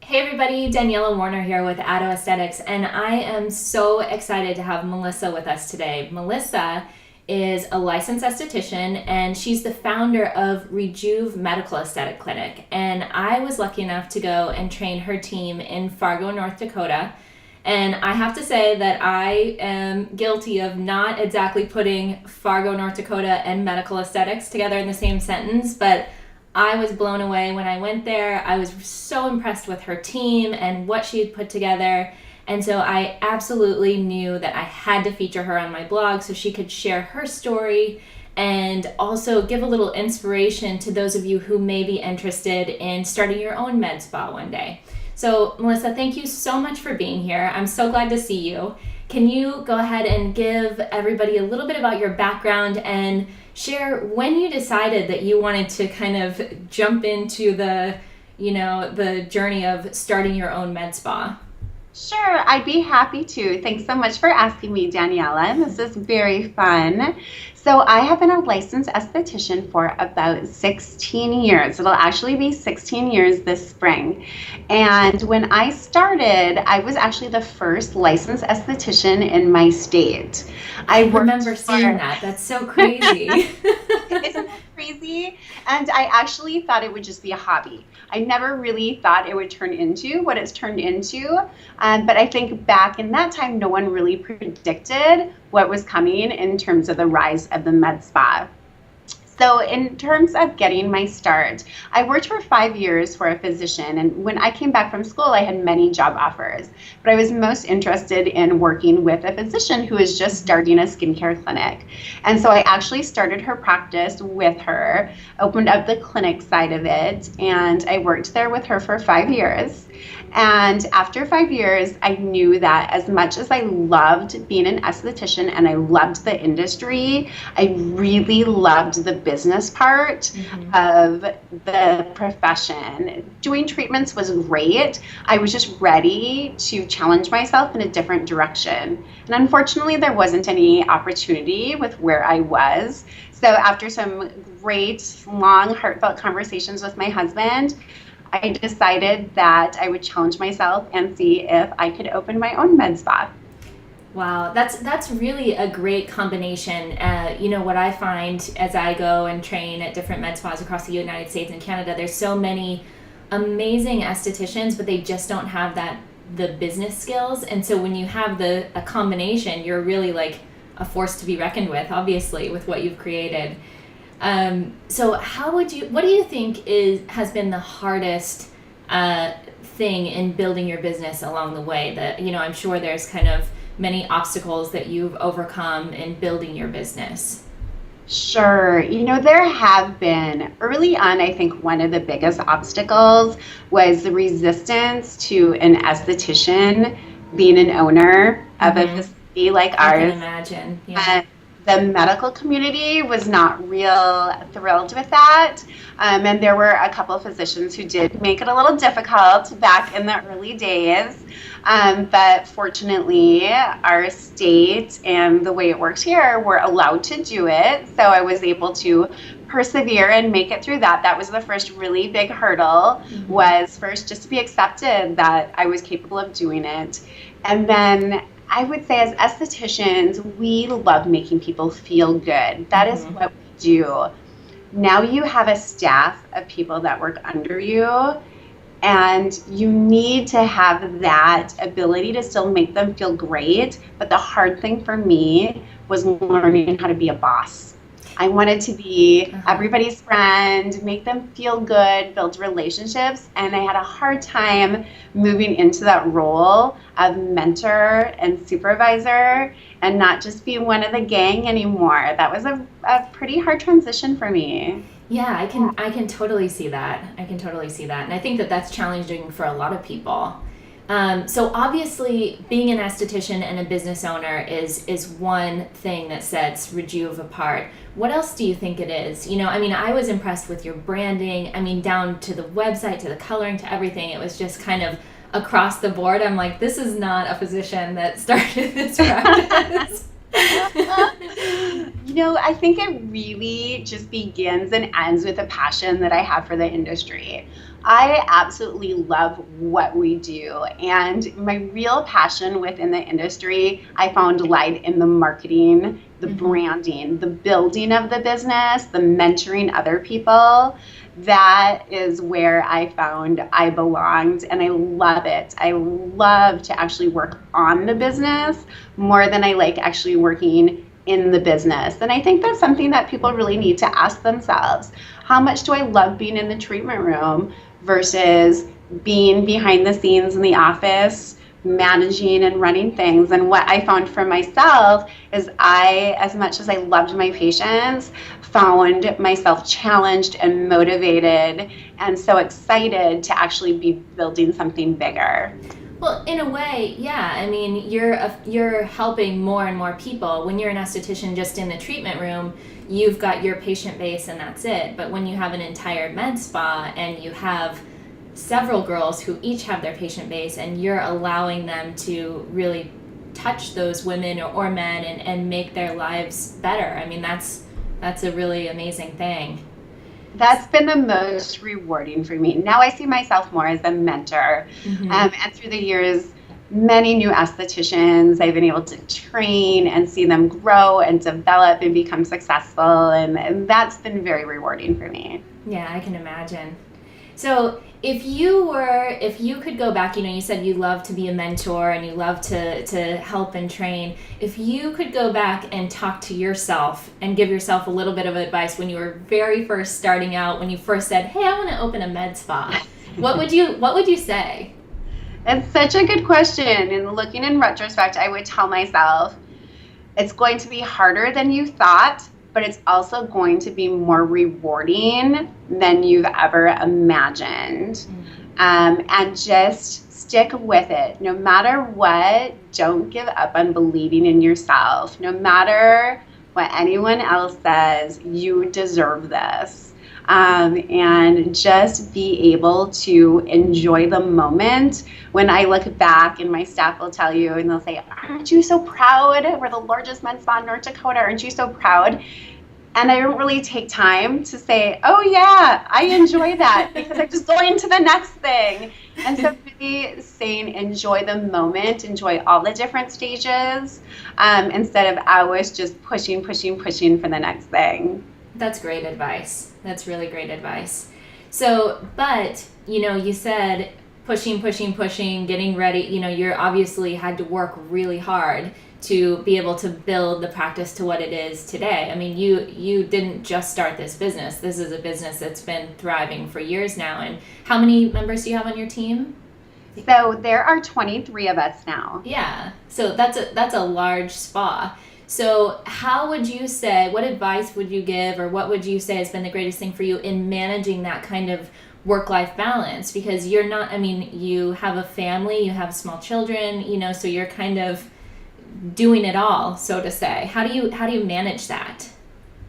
Hey everybody, Daniela Warner here with Addo Aesthetics, and I am so excited to have Melissa with us today. Melissa is a licensed esthetician, and she's the founder of Rejuv Medical Aesthetic Clinic. And I was lucky enough to go and train her team in Fargo, North Dakota. And I have to say that I am guilty of not exactly putting Fargo, North Dakota and medical aesthetics together in the same sentence, but I was blown away when I went there. I was so impressed with her team and what she had put together. And so I absolutely knew that I had to feature her on my blog so she could share her story and also give a little inspiration to those of you who may be interested in starting your own med spa one day. So Melissa, thank you so much for being here. I'm so glad to see you. Can you go ahead and give everybody a little bit about your background and share when you decided that you wanted to kind of jump into the journey of starting your own med spa? Sure, I'd be happy to. Thanks so much for asking me, Daniela. This is very fun. So I have been a licensed esthetician for about 16 years. It'll actually be 16 years this spring. And when I started, I was actually the first licensed esthetician in my state. I remember seeing that. That's so crazy. Isn't that crazy? And I actually thought it would just be a hobby. I never really thought it would turn into what it's turned into. But I think back in that time, no one really predicted what was coming in terms of the rise of the med spa. So in terms of getting my start, I worked for 5 years for a physician, and when I came back from school, I had many job offers, but I was most interested in working with a physician who was just starting a skincare clinic. And so I actually started her practice with her, opened up the clinic side of it, and I worked there with her for 5 years. And after 5 years, I knew that as much as I loved being an esthetician and I loved the industry, I really loved the business part of the profession. Doing treatments was great. I was just ready to challenge myself in a different direction. And unfortunately, there wasn't any opportunity with where I was. So after some great, long, heartfelt conversations with my husband, I decided that I would challenge myself and see if I could open my own med spa. Wow, that's really a great combination. What I find as I go and train at different med spas across the United States and Canada, there's so many amazing estheticians, but they just don't have the business skills. And so when you have a combination, you're really like a force to be reckoned with, obviously, with what you've created. So what do you think has been the hardest thing in building your business along the way? That, I'm sure there's kind of many obstacles that you've overcome in building your business. Sure. There have been. Early on, I think one of the biggest obstacles was the resistance to an esthetician being an owner of a facility like ours. I can imagine. Yeah. The medical community was not real thrilled with that. And there were a couple of physicians who did make it a little difficult back in the early days. But fortunately, our state and the way it works here, we're allowed to do it. So I was able to persevere and make it through that. That was the first really big hurdle, was first just to be accepted that I was capable of doing it. And then I would say as estheticians, we love making people feel good. That is what we do. Now you have a staff of people that work under you, and you need to have that ability to still make them feel great. But the hard thing for me was learning how to be a boss. I wanted to be everybody's friend, make them feel good, build relationships, and I had a hard time moving into that role of mentor and supervisor and not just be one of the gang anymore. That was a pretty hard transition for me. Yeah, I can totally see that. And I think that that's challenging for a lot of people. So obviously, being an esthetician and a business owner is one thing that sets Rejuv apart. What else do you think it is? I was impressed with your branding. Down to the website, to the coloring, to everything. It was just kind of across the board. I'm like, this is not a physician that started this practice. I think it really just begins and ends with a passion that I have for the industry. I absolutely love what we do. And my real passion within the industry, I found lied in the marketing, the branding, the building of the business, the mentoring other people. That is where I found I belonged, and I love it. I love to actually work on the business more than I like actually working in the business. And I think that's something that people really need to ask themselves. How much do I love being in the treatment room versus being behind the scenes in the office, managing and running things? And what I found for myself is as much as I loved my patients, found myself challenged and motivated and so excited to actually be building something bigger. Well, in a way, yeah. I mean, you're helping more and more people. When you're an esthetician just in the treatment room, you've got your patient base and that's it. But when you have an entire med spa and you have several girls who each have their patient base and you're allowing them to really touch those women or men and make their lives better, I mean, that's a really amazing thing. That's been the most rewarding for me. Now I see myself more as a mentor. And through the years, many new estheticians I've been able to train and see them grow and develop and become successful. And that's been very rewarding for me. Yeah, I can imagine. So if you could go back, you said you love to be a mentor and you love to help and train. If you could go back and talk to yourself and give yourself a little bit of advice when you were very first starting out, when you first said, "Hey, I want to open a med spa," what would you say? It's such a good question. And looking in retrospect, I would tell myself, it's going to be harder than you thought, but it's also going to be more rewarding than you've ever imagined. And just stick with it. No matter what, don't give up on believing in yourself. No matter what anyone else says, you deserve this. And just be able to enjoy the moment. When I look back, and my staff will tell you, and they'll say, "Aren't you so proud? We're the largest med spa in North Dakota. Aren't you so proud?" And I don't really take time to say, "Oh yeah, I enjoy that," because I'm just going to the next thing. And so really saying, enjoy the moment, enjoy all the different stages, instead of always just pushing for the next thing. That's great advice. That's really great advice. So, but, you said pushing, getting ready, you're obviously had to work really hard to be able to build the practice to what it is today. I mean, you didn't just start this business. This is a business that's been thriving for years now. And how many members do you have on your team? So there are 23 of us now. Yeah. So that's a large spa. So how would you say, what advice would you give, or what would you say has been the greatest thing for you in managing that kind of work-life balance? Because you're not, you have a family, you have small children, so you're kind of doing it all, so to say. How do you manage that?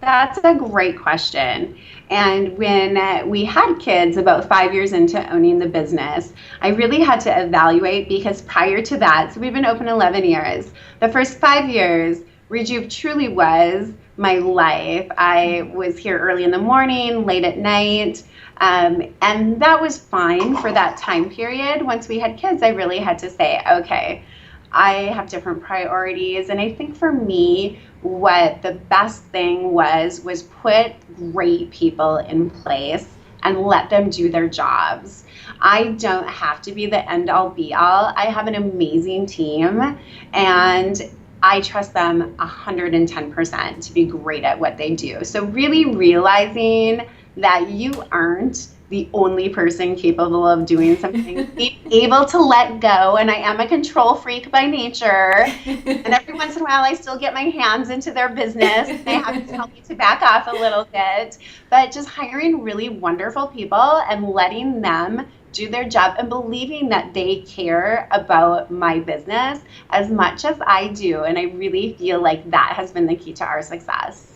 That's a great question. And when we had kids about 5 years into owning the business, I really had to evaluate, because prior to that, so we've been open 11 years. The first 5 years, Rejuv truly was my life. I was here early in the morning, late at night, and that was fine for that time period. Once we had kids, I really had to say, okay, I have different priorities. And I think for me, what the best thing was put great people in place and let them do their jobs. I don't have to be the end all be all. I have an amazing team, and I trust them 110% to be great at what they do. So really realizing that you aren't the only person capable of doing something, be able to let go. And I am a control freak by nature. And every once in a while, I still get my hands into their business. They have to tell me to back off a little bit. But just hiring really wonderful people and letting them do their job and believing that they care about my business as much as I do. And I really feel like that has been the key to our success.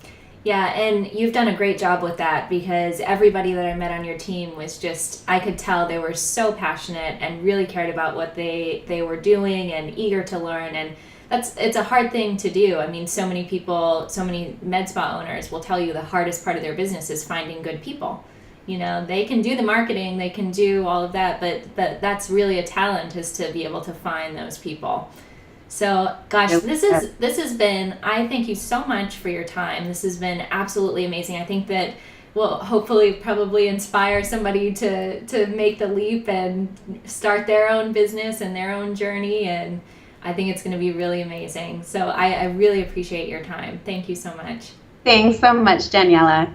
Yeah, and you've done a great job with that, because everybody that I met on your team was just, I could tell they were so passionate and really cared about what they were doing and eager to learn. And it's a hard thing to do. I mean, so many people, so many med spa owners will tell you the hardest part of their business is finding good people. You know, they can do the marketing, they can do all of that, but that's really a talent, is to be able to find those people. So, gosh, this has been, I thank you so much for your time. This has been absolutely amazing. I think that will hopefully probably inspire somebody to make the leap and start their own business and their own journey, and I think it's going to be really amazing. So I really appreciate your time. Thank you so much. Thanks so much, Daniela.